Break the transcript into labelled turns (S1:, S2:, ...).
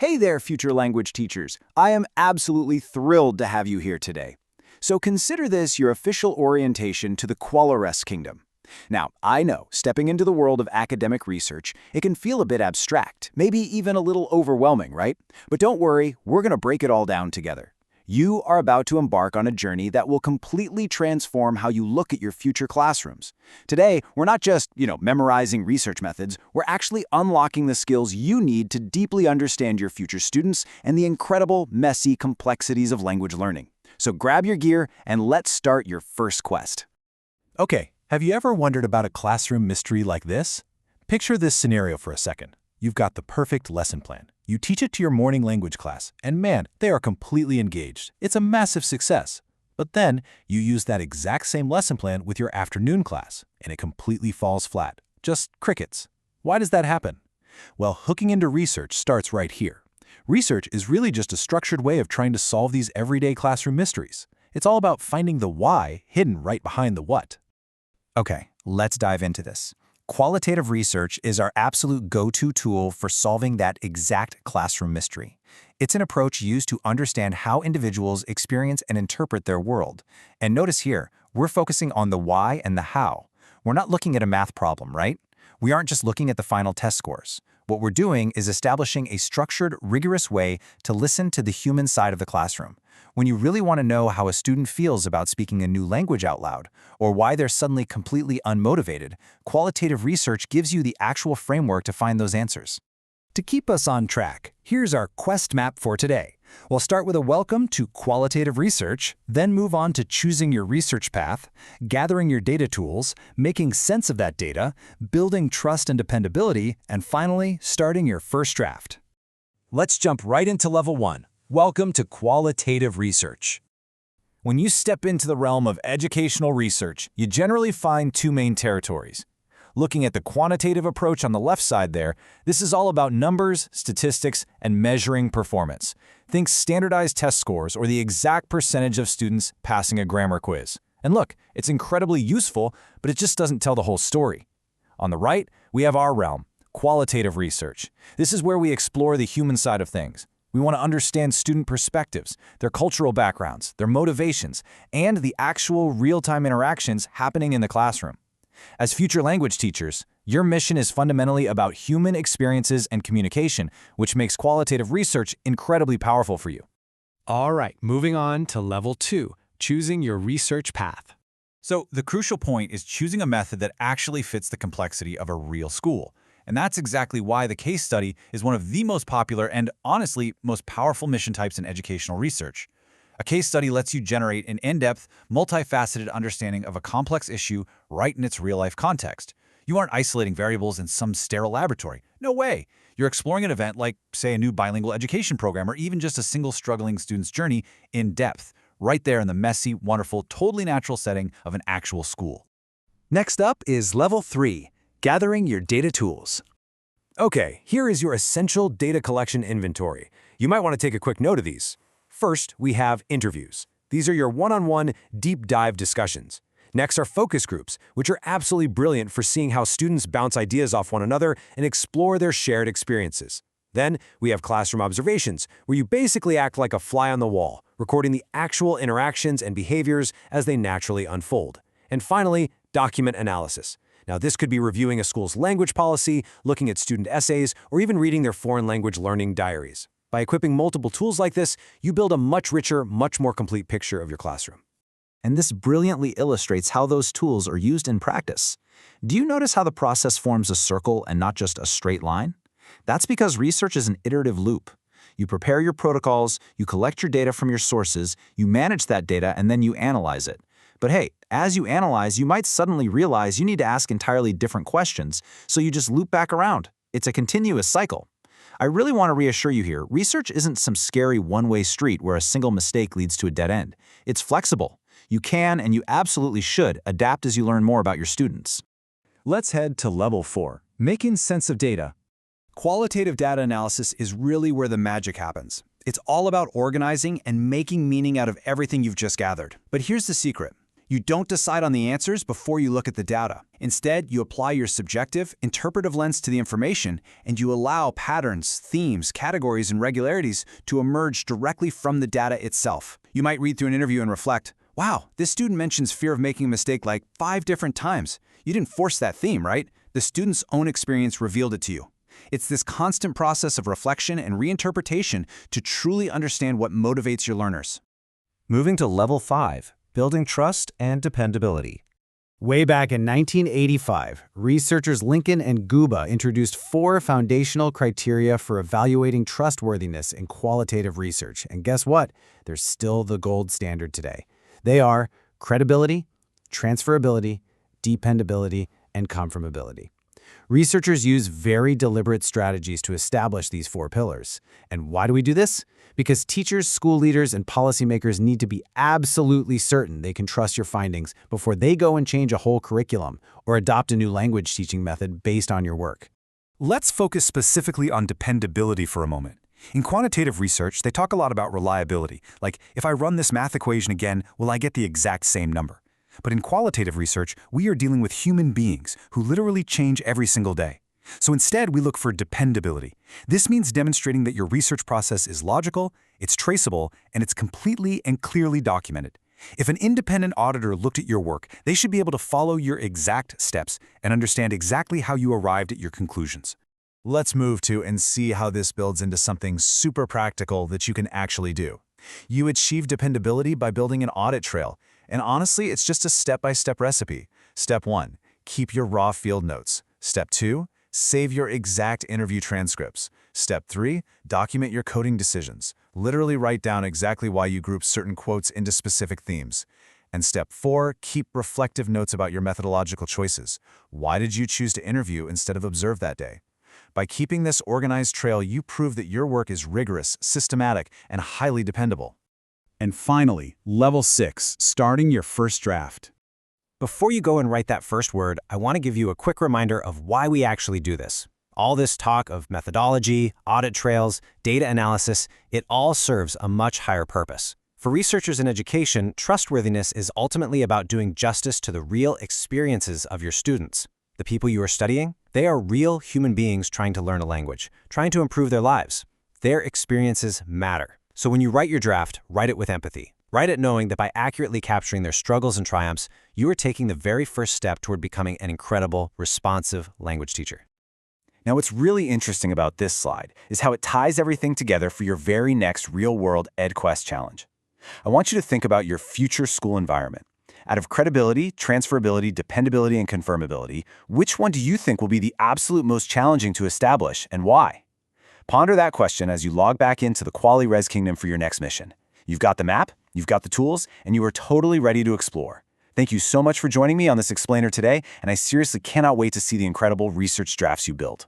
S1: Hey there, future language teachers. I am absolutely thrilled to have you here today. So consider this your official orientation to the QualiRes kingdom. Now, I know, stepping into the world of academic research, it can feel a bit abstract, maybe even a little overwhelming, right? But don't worry, we're going to break it all down together. You are about to embark on a journey that will completely transform how you look at your future classrooms. Today, we're not just, memorizing research methods, we're actually unlocking the skills you need to deeply understand your future students and the incredible, messy complexities of language learning. So grab your gear and let's start your first quest.
S2: Okay, have you ever wondered about a classroom mystery like this? Picture this scenario for a second. You've got the perfect lesson plan. You teach it to your morning language class, and man, they are completely engaged. It's a massive success. But then, you use that exact same lesson plan with your afternoon class, and it completely falls flat. Just crickets. Why does that happen? Well, hooking into research starts right here. Research is really just a structured way of trying to solve these everyday classroom mysteries. It's all about finding the why hidden right behind the what.
S3: Okay, let's dive into this. Qualitative research is our absolute go-to tool for solving that exact classroom mystery. It's an approach used to understand how individuals experience and interpret their world. And notice here, we're focusing on the why and the how. We're not looking at a math problem, right? We aren't just looking at the final test scores. What we're doing is establishing a structured, rigorous way to listen to the human side of the classroom. When you really want to know how a student feels about speaking a new language out loud, or why they're suddenly completely unmotivated, qualitative research gives you the actual framework to find those answers.
S2: To keep us on track, here's our quest map for today. We'll start with a welcome to qualitative research, then move on to choosing your research path, gathering your data tools, making sense of that data, building trust and dependability, and finally, starting your first draft. Let's jump right into level 1. Welcome to qualitative research. When you step into the realm of educational research, you generally find two main territories. Looking at the quantitative approach on the left side there, this is all about numbers, statistics, and measuring performance. Think standardized test scores or the exact percentage of students passing a grammar quiz. And look, it's incredibly useful, but it just doesn't tell the whole story. On the right, we have our realm, qualitative research. This is where we explore the human side of things. We want to understand student perspectives, their cultural backgrounds, their motivations, and the actual real-time interactions happening in the classroom. As future language teachers, your mission is fundamentally about human experiences and communication, which makes qualitative research incredibly powerful for you.
S4: All right, moving on to level 2, choosing your research path.
S5: So the crucial point is choosing a method that actually fits the complexity of a real school. And that's exactly why the case study is one of the most popular and, honestly, most powerful mission types in educational research. A case study lets you generate an in-depth, multifaceted understanding of a complex issue right in its real-life context. You aren't isolating variables in some sterile laboratory. No way! You're exploring an event like, say, a new bilingual education program or even just a single struggling student's journey in depth, right there in the messy, wonderful, totally natural setting of an actual school.
S2: Next up is level 3, gathering your data tools. Okay, here is your essential data collection inventory. You might want to take a quick note of these. First, we have interviews. These are your one-on-one, deep dive discussions. Next are focus groups, which are absolutely brilliant for seeing how students bounce ideas off one another and explore their shared experiences. Then, we have classroom observations, where you basically act like a fly on the wall, recording the actual interactions and behaviors as they naturally unfold. And finally, document analysis. Now, this could be reviewing a school's language policy, looking at student essays, or even reading their foreign language learning diaries. By equipping multiple tools like this, you build a much richer, much more complete picture of your classroom.
S3: And this brilliantly illustrates how those tools are used in practice. Do you notice how the process forms a circle and not just a straight line? That's because research is an iterative loop. You prepare your protocols, you collect your data from your sources, you manage that data, and then you analyze it. But hey, as you analyze, you might suddenly realize you need to ask entirely different questions, so you just loop back around. It's a continuous cycle. I really want to reassure you here, research isn't some scary one-way street where a single mistake leads to a dead end. It's flexible. You can, and you absolutely should, adapt as you learn more about your students.
S2: Let's head to level 4, making sense of data.
S1: Qualitative data analysis is really where the magic happens. It's all about organizing and making meaning out of everything you've just gathered. But here's the secret. You don't decide on the answers before you look at the data. Instead, you apply your subjective, interpretive lens to the information, and you allow patterns, themes, categories, and regularities to emerge directly from the data itself. You might read through an interview and reflect, wow, this student mentions fear of making a mistake like 5 different times. You didn't force that theme, right? The student's own experience revealed it to you. It's this constant process of reflection and reinterpretation to truly understand what motivates your learners.
S3: Moving to level 5, building trust and dependability.
S2: Way back in 1985, researchers Lincoln and Guba introduced 4 foundational criteria for evaluating trustworthiness in qualitative research. And guess what? They're still the gold standard today. They are credibility, transferability, dependability, and confirmability. Researchers use very deliberate strategies to establish these 4 pillars. And why do we do this? Because teachers, school leaders, and policymakers need to be absolutely certain they can trust your findings before they go and change a whole curriculum or adopt a new language teaching method based on your work.
S3: Let's focus specifically on dependability for a moment. In quantitative research, they talk a lot about reliability, like if I run this math equation again, will I get the exact same number? But in qualitative research, we are dealing with human beings who literally change every single day. So instead, we look for dependability. This means demonstrating that your research process is logical, it's traceable, and it's completely and clearly documented. If an independent auditor looked at your work, they should be able to follow your exact steps and understand exactly how you arrived at your conclusions. Let's move to and see how this builds into something super practical that you can actually do. You achieve dependability by building an audit trail. And honestly, it's just a step-by-step recipe. Step 1, keep your raw field notes. Step 2, save your exact interview transcripts. Step 3, document your coding decisions. Literally write down exactly why you group certain quotes into specific themes. And step 4, keep reflective notes about your methodological choices. Why did you choose to interview instead of observe that day? By keeping this organized trail, you prove that your work is rigorous, systematic, and highly dependable.
S1: And finally, level 6, starting your first draft.
S6: Before you go and write that first word, I want to give you a quick reminder of why we actually do this. All this talk of methodology, audit trails, data analysis, it all serves a much higher purpose. For researchers in education, trustworthiness is ultimately about doing justice to the real experiences of your students. The people you are studying, they are real human beings trying to learn a language, trying to improve their lives. Their experiences matter. So when you write your draft, write it with empathy. Write it knowing that by accurately capturing their struggles and triumphs, you are taking the very first step toward becoming an incredible, responsive language teacher.
S1: Now, what's really interesting about this slide is how it ties everything together for your very next real-world EdQuest challenge. I want you to think about your future school environment. Out of credibility, transferability, dependability, and confirmability, which one do you think will be the absolute most challenging to establish, and why? Ponder that question as you log back into the QualiRes Kingdom for your next mission. You've got the map, you've got the tools, and you are totally ready to explore. Thank you so much for joining me on this explainer today, and I seriously cannot wait to see the incredible research drafts you build.